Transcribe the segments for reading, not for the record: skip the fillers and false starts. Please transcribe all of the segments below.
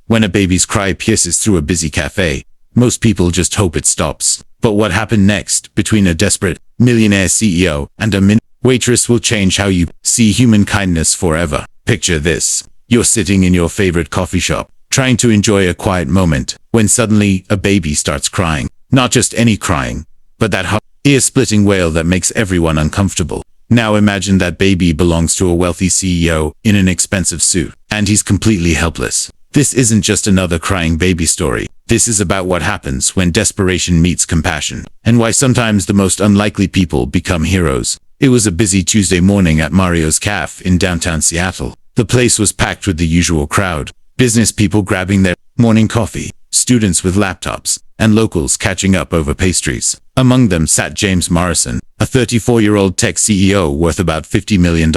When a baby's cry pierces through a busy cafe, most people just hope it stops. But what happened next, between a desperate millionaire CEO and a waitress, will change how you see human kindness forever. Picture this. You're sitting in your favorite coffee shop, trying to enjoy a quiet moment, when suddenly a baby starts crying. Not just any crying, but that ear-splitting wail that makes everyone uncomfortable. Now imagine that baby belongs to a wealthy CEO in an expensive suit, and he's completely helpless. This isn't just another crying baby story. This is about what happens when desperation meets compassion, and why sometimes the most unlikely people become heroes. It was a busy Tuesday morning at Mario's Cafe in downtown Seattle. The place was packed with the usual crowd, business people grabbing their morning coffee, students with laptops, and locals catching up over pastries. Among them sat James Morrison, a 34-year-old tech CEO worth about $50 million.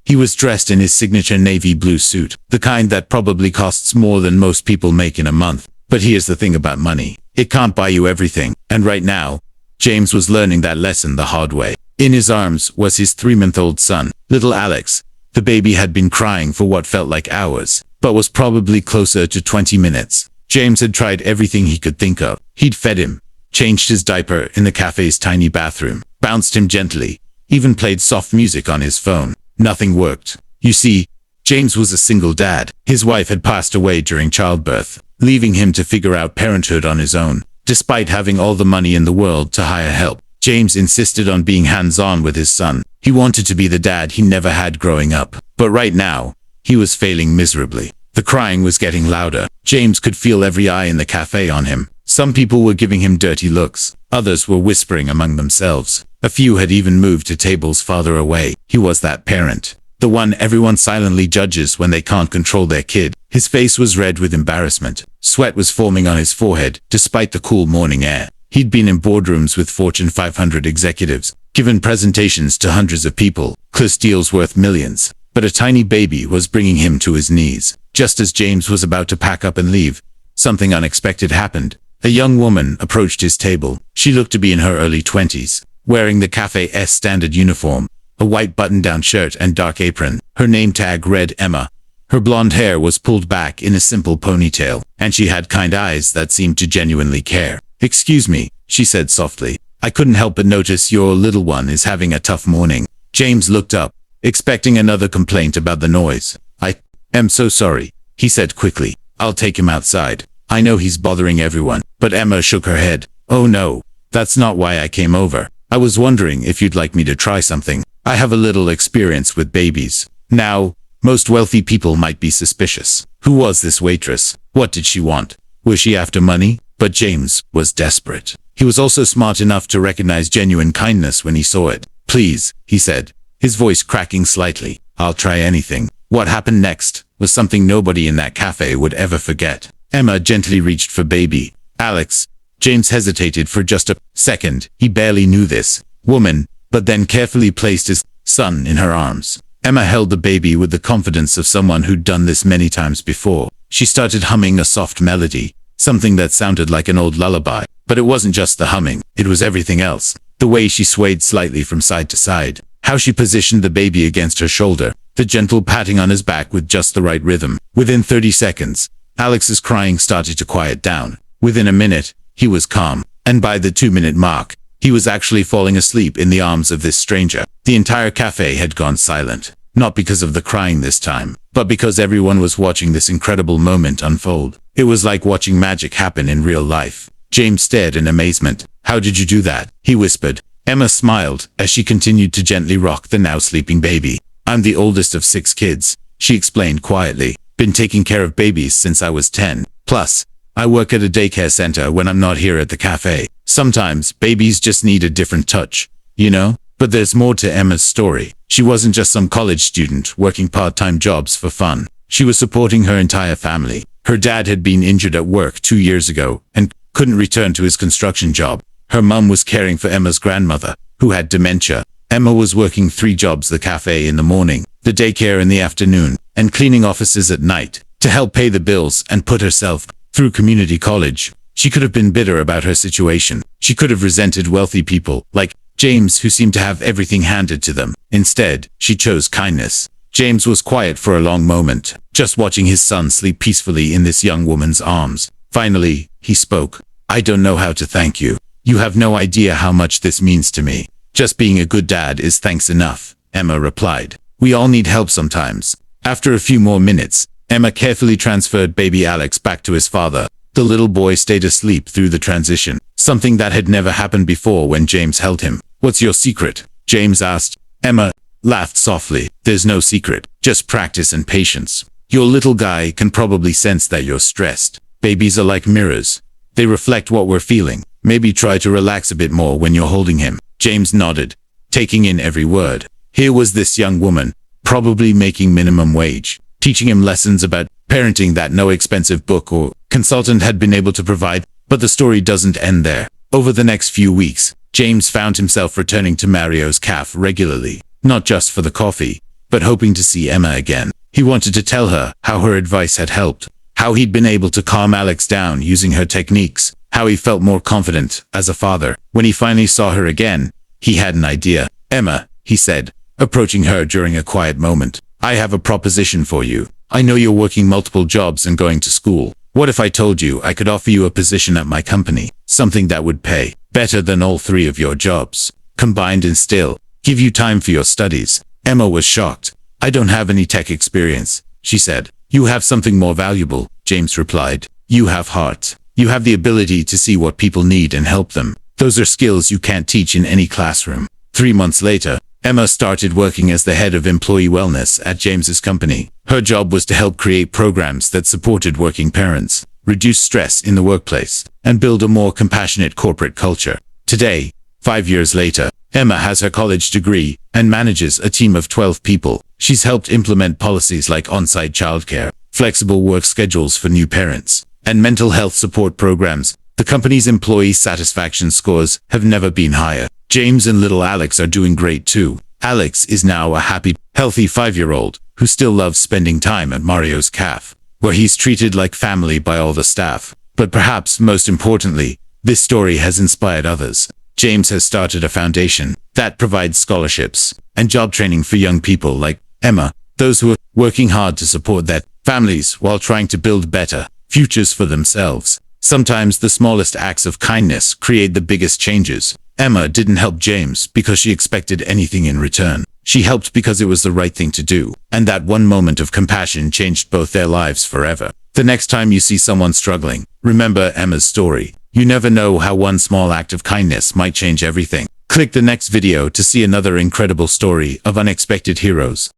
He was dressed in his signature navy blue suit, the kind that probably costs more than most people make in a month. But here's the thing about money. It can't buy you everything. And right now, James was learning that lesson the hard way. In his arms was his 3-month-old son, little Alex. The baby had been crying for what felt like hours, but was probably closer to 20 minutes. James had tried everything he could think of. He'd fed him, changed his diaper in the cafe's tiny bathroom, bounced him gently, even played soft music on his phone. Nothing worked. You see, James was a single dad. His wife had passed away during childbirth, leaving him to figure out parenthood on his own. Despite having all the money in the world to hire help, James insisted on being hands-on with his son. He wanted to be the dad he never had growing up. But right now, he was failing miserably. The crying was getting louder. James could feel every eye in the cafe on him. Some people were giving him dirty looks. Others were whispering among themselves. A few had even moved to tables farther away. He was that parent, the one everyone silently judges when they can't control their kid. His face was red with embarrassment. Sweat was forming on his forehead, despite the cool morning air. He'd been in boardrooms with Fortune 500 executives, given presentations to hundreds of people, closed deals worth millions. But a tiny baby was bringing him to his knees. Just as James was about to pack up and leave, something unexpected happened. A young woman approached his table. She looked to be in her early 20s, wearing the cafe's standard uniform, a white button-down shirt and dark apron. Her name tag read Emma. Her blonde hair was pulled back in a simple ponytail, and she had kind eyes that seemed to genuinely care. "Excuse me," she said softly. "I couldn't help but notice your little one is having a tough morning." James looked up, expecting another complaint about the noise. "I am so sorry," he said quickly. "I'll take him outside. I know he's bothering everyone." But Emma shook her head. "Oh no, that's not why I came over. I was wondering if you'd like me to try something. I have a little experience with babies." Now, most wealthy people might be suspicious. Who was this waitress? What did she want? Was she after money? But James was desperate. He was also smart enough to recognize genuine kindness when he saw it. "Please," he said, his voice cracking slightly. "I'll try anything." What happened next was something nobody in that cafe would ever forget. Emma gently reached for baby Alex. James hesitated for just a second. He barely knew this woman, but then carefully placed his son in her arms. Emma held the baby with the confidence of someone who'd done this many times before. She started humming a soft melody, something that sounded like an old lullaby. But it wasn't just the humming, it was everything else. The way she swayed slightly from side to side, how she positioned the baby against her shoulder, the gentle patting on his back with just the right rhythm. Within 30 seconds, Alex's crying started to quiet down. Within a minute, he was calm. And by the 2-minute mark, he was actually falling asleep in the arms of this stranger. The entire cafe had gone silent. Not because of the crying this time, but because everyone was watching this incredible moment unfold. It was like watching magic happen in real life. James stared in amazement. "How did you do that?" he whispered. Emma smiled as she continued to gently rock the now sleeping baby. "I'm the oldest of 6 kids," she explained quietly. "Been taking care of babies since I was 10. Plus, I work at a daycare center when I'm not here at the cafe. Sometimes babies just need a different touch, you know?" But there's more to Emma's story. She wasn't just some college student working part-time jobs for fun. She was supporting her entire family. Her dad had been injured at work 2 years ago and couldn't return to his construction job. Her mum was caring for Emma's grandmother, who had dementia. Emma was working 3 jobs: the cafe in the morning, the daycare in the afternoon, and cleaning offices at night, to help pay the bills and put herself through community college. She could have been bitter about her situation. She could have resented wealthy people like James, who seemed to have everything handed to them. Instead, she chose kindness. James was quiet for a long moment, just watching his son sleep peacefully in this young woman's arms. Finally, he spoke. I don't know how to thank you. You have no idea how much this means to me. Just being a good dad is thanks enough, Emma replied. We all need help sometimes. After a few more minutes, Emma carefully transferred baby Alex back to his father. The little boy stayed asleep through the transition, something that had never happened before when James held him. What's your secret? James asked. Emma laughed softly. There's no secret, just practice and patience. Your little guy can probably sense that you're stressed. Babies are like mirrors. They reflect what we're feeling. Maybe try to relax a bit more when you're holding him. James nodded, taking in every word. Here was this young woman, probably making minimum wage, teaching him lessons about parenting that no expensive book or consultant had been able to provide. But the story doesn't end there. Over the next few weeks, James found himself returning to Mario's cafe regularly, not just for the coffee, but hoping to see Emma again. He wanted to tell her how her advice had helped, how he'd been able to calm Alex down using her techniques, how he felt more confident as a father. When he finally saw her again, he had an idea. Emma, he said, approaching her during a quiet moment. I have a proposition for you. I know you're working multiple jobs and going to school. What if I told you I could offer you a position at my company, something that would pay better than all three of your jobs combined and still give you time for your studies? Emma was shocked. I don't have any tech experience, she said. You have something more valuable, James replied. You have heart. You have the ability to see what people need and help them. Those are skills you can't teach in any classroom. 3 months later, Emma started working as the head of employee wellness at James's company. Her job was to help create programs that supported working parents, reduce stress in the workplace, and build a more compassionate corporate culture. Today, 5 years later, Emma has her college degree and manages a team of 12 people. She's helped implement policies like on-site childcare, flexible work schedules for new parents, and mental health support programs. The company's employee satisfaction scores have never been higher. James and little Alex are doing great too. Alex is now a happy, healthy 5-year-old who still loves spending time at Mario's cafe, where he's treated like family by all the staff. But perhaps most importantly, this story has inspired others. James has started a foundation that provides scholarships and job training for young people like Emma, those who are working hard to support their families while trying to build better futures for themselves. Sometimes the smallest acts of kindness create the biggest changes. Emma didn't help James because she expected anything in return. She helped because it was the right thing to do, and that one moment of compassion changed both their lives forever. The next time you see someone struggling, remember Emma's story. You never know how one small act of kindness might change everything. Click the next video to see another incredible story of unexpected heroes.